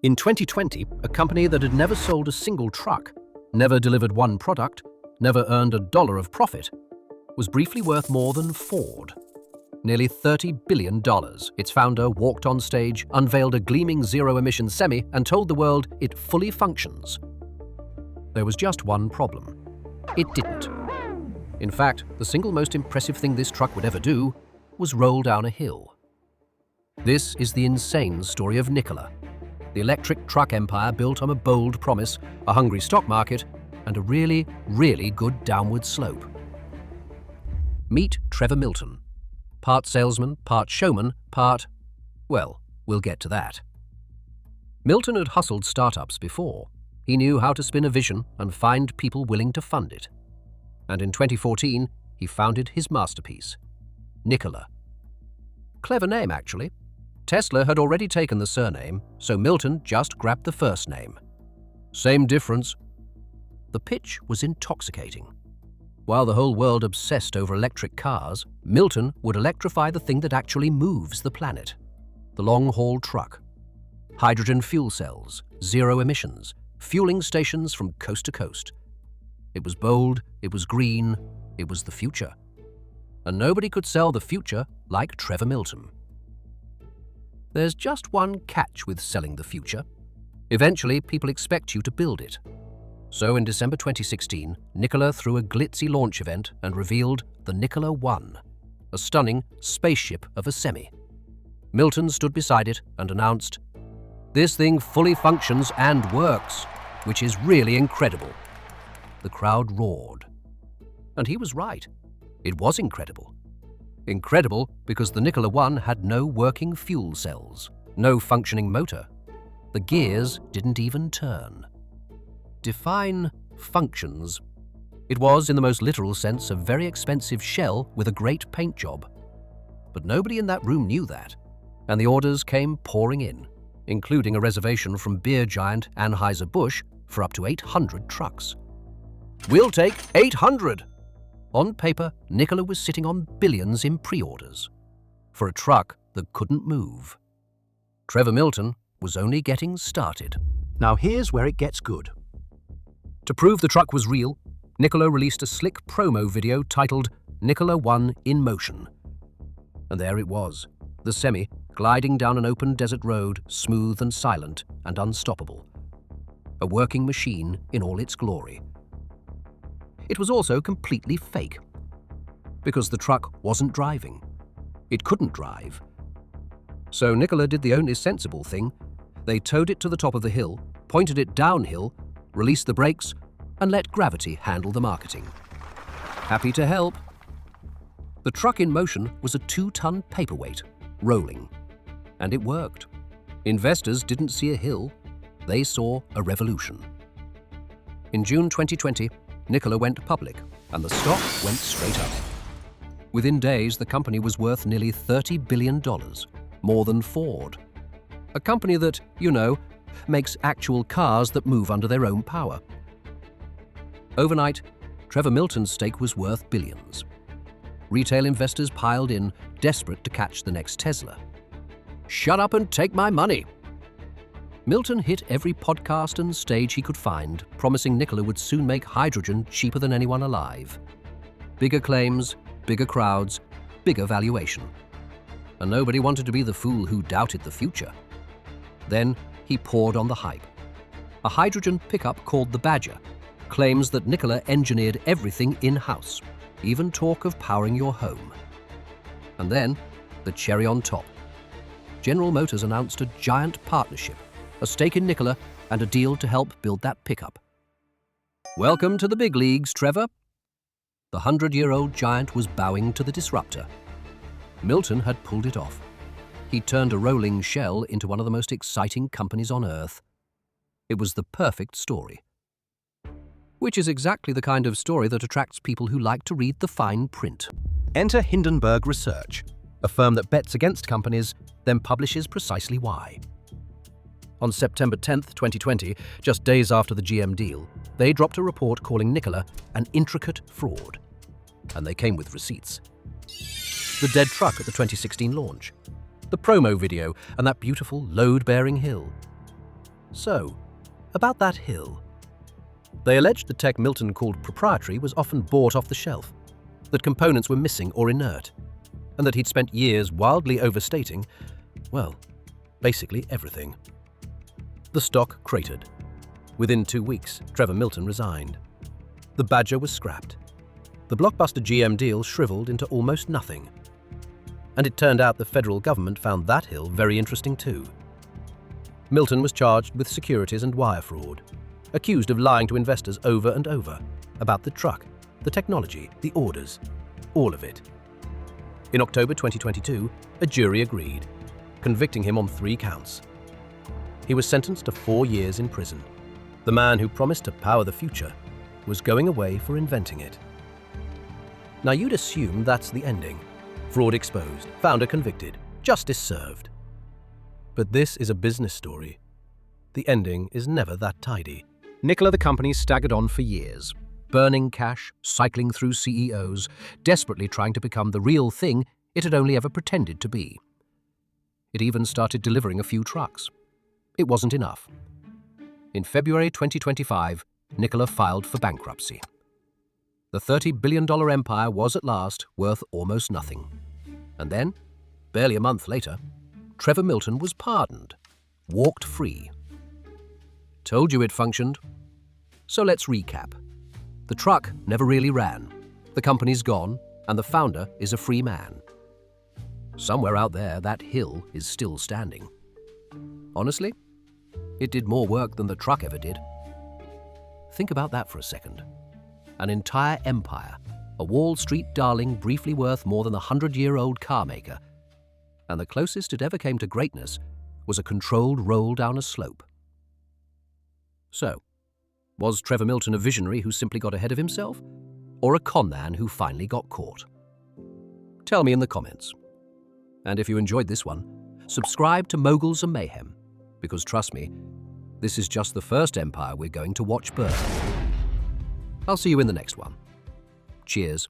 In 2020, a company that had never sold a single truck, never delivered one product, never earned $1 of profit, was briefly worth more than Ford. Nearly $30 billion. Its founder walked on stage, unveiled a gleaming zero-emission semi, and told the world it fully functions. There was just one problem. It didn't. In fact, the single most impressive thing this truck would ever do was roll down a hill. This is the insane story of Nikola, the electric truck empire built on a bold promise, a hungry stock market, and a really, really good downward slope. Meet Trevor Milton. Part salesman, part showman, well, we'll get to that. Milton had hustled startups before. He knew how to spin a vision and find people willing to fund it. And in 2014, he founded his masterpiece, Nikola. Clever name, actually. Tesla had already taken the surname, so Milton just grabbed the first name. Same difference. The pitch was intoxicating. While the whole world obsessed over electric cars, Milton would electrify the thing that actually moves the planet: the long-haul truck. Hydrogen fuel cells, zero emissions, fueling stations from coast to coast. It was bold, it was green, it was the future. And nobody could sell the future like Trevor Milton. There's just one catch with selling the future. Eventually, people expect you to build it. So in December 2016, Nikola threw a glitzy launch event and revealed the Nikola 1, a stunning spaceship of a semi. Milton stood beside it and announced, "This thing fully functions and works, which is really incredible." The crowd roared. And he was right. It was incredible. Incredible because the Nikola 1 had no working fuel cells, no functioning motor. The gears didn't even turn. Define functions. It was, in the most literal sense, a very expensive shell with a great paint job. But nobody in that room knew that, and the orders came pouring in, including a reservation from beer giant Anheuser-Busch for up to 800 trucks. "We'll take 800! On paper, Nikola was sitting on billions in pre-orders for a truck that couldn't move. Trevor Milton was only getting started. Now here's where it gets good. To prove the truck was real, Nikola released a slick promo video titled Nikola 1 in Motion. And there it was, the semi gliding down an open desert road, smooth and silent and unstoppable. A working machine in all its glory. It was also completely fake, because the truck wasn't driving. It couldn't drive. So Nikola did the only sensible thing. They towed it to the top of the hill, pointed it downhill, released the brakes, and let gravity handle the marketing. Happy to help. The truck in motion was a 2-ton paperweight, rolling. And it worked. Investors didn't see a hill, they saw a revolution. In June 2020, Nikola went public, and the stock went straight up. Within days, the company was worth nearly $30 billion, more than Ford. A company that, makes actual cars that move under their own power. Overnight, Trevor Milton's stake was worth billions. Retail investors piled in, desperate to catch the next Tesla. "Shut up and take my money!" Milton hit every podcast and stage he could find, promising Nikola would soon make hydrogen cheaper than anyone alive. Bigger claims, bigger crowds, bigger valuation. And nobody wanted to be the fool who doubted the future. Then he poured on the hype. A hydrogen pickup called the Badger claims that Nikola engineered everything in-house, even talk of powering your home. And then, the cherry on top. General Motors announced a giant partnership, a stake in Nikola, and a deal to help build that pickup. Welcome to the big leagues, Trevor. The 100-year-old giant was bowing to the disruptor. Milton had pulled it off. He turned a rolling shell into one of the most exciting companies on Earth. It was the perfect story. Which is exactly the kind of story that attracts people who like to read the fine print. Enter Hindenburg Research, a firm that bets against companies, then publishes precisely why. On September 10, 2020, just days after the GM deal, they dropped a report calling Nikola an intricate fraud. And they came with receipts. The dead truck at the 2016 launch, the promo video, and that beautiful load-bearing hill. So, about that hill. They alleged the tech Milton called proprietary was often bought off the shelf, that components were missing or inert, and that he'd spent years wildly overstating, well, basically everything. The stock cratered. Within 2 weeks, Trevor Milton resigned. The Badger was scrapped. The blockbuster GM deal shriveled into almost nothing. And it turned out the federal government found that hill very interesting too. Milton was charged with securities and wire fraud, accused of lying to investors over and over about the truck, the technology, the orders, all of it. In October 2022, a jury agreed, convicting him on 3 counts. He was sentenced to 4 years in prison. The man who promised to power the future was going away for inventing it. Now you'd assume that's the ending. Fraud exposed, founder convicted, justice served. But this is a business story. The ending is never that tidy. Nikola the company staggered on for years, burning cash, cycling through CEOs, desperately trying to become the real thing it had only ever pretended to be. It even started delivering a few trucks. It wasn't enough. In February 2025, Nikola filed for bankruptcy. The $30 billion empire was at last worth almost nothing. And then, barely a month later, Trevor Milton was pardoned, walked free. Told you it functioned. So let's recap. The truck never really ran, the company's gone, and the founder is a free man. Somewhere out there, that hill is still standing. Honestly, it did more work than the truck ever did. Think about that for a second. An entire empire, a Wall Street darling briefly worth more than a 100-year-old car maker, and the closest it ever came to greatness was a controlled roll down a slope. So, was Trevor Milton a visionary who simply got ahead of himself, or a con man who finally got caught? Tell me in the comments. And if you enjoyed this one, subscribe to Moguls and Mayhem, because trust me, this is just the first empire we're going to watch burn. I'll see you in the next one. Cheers.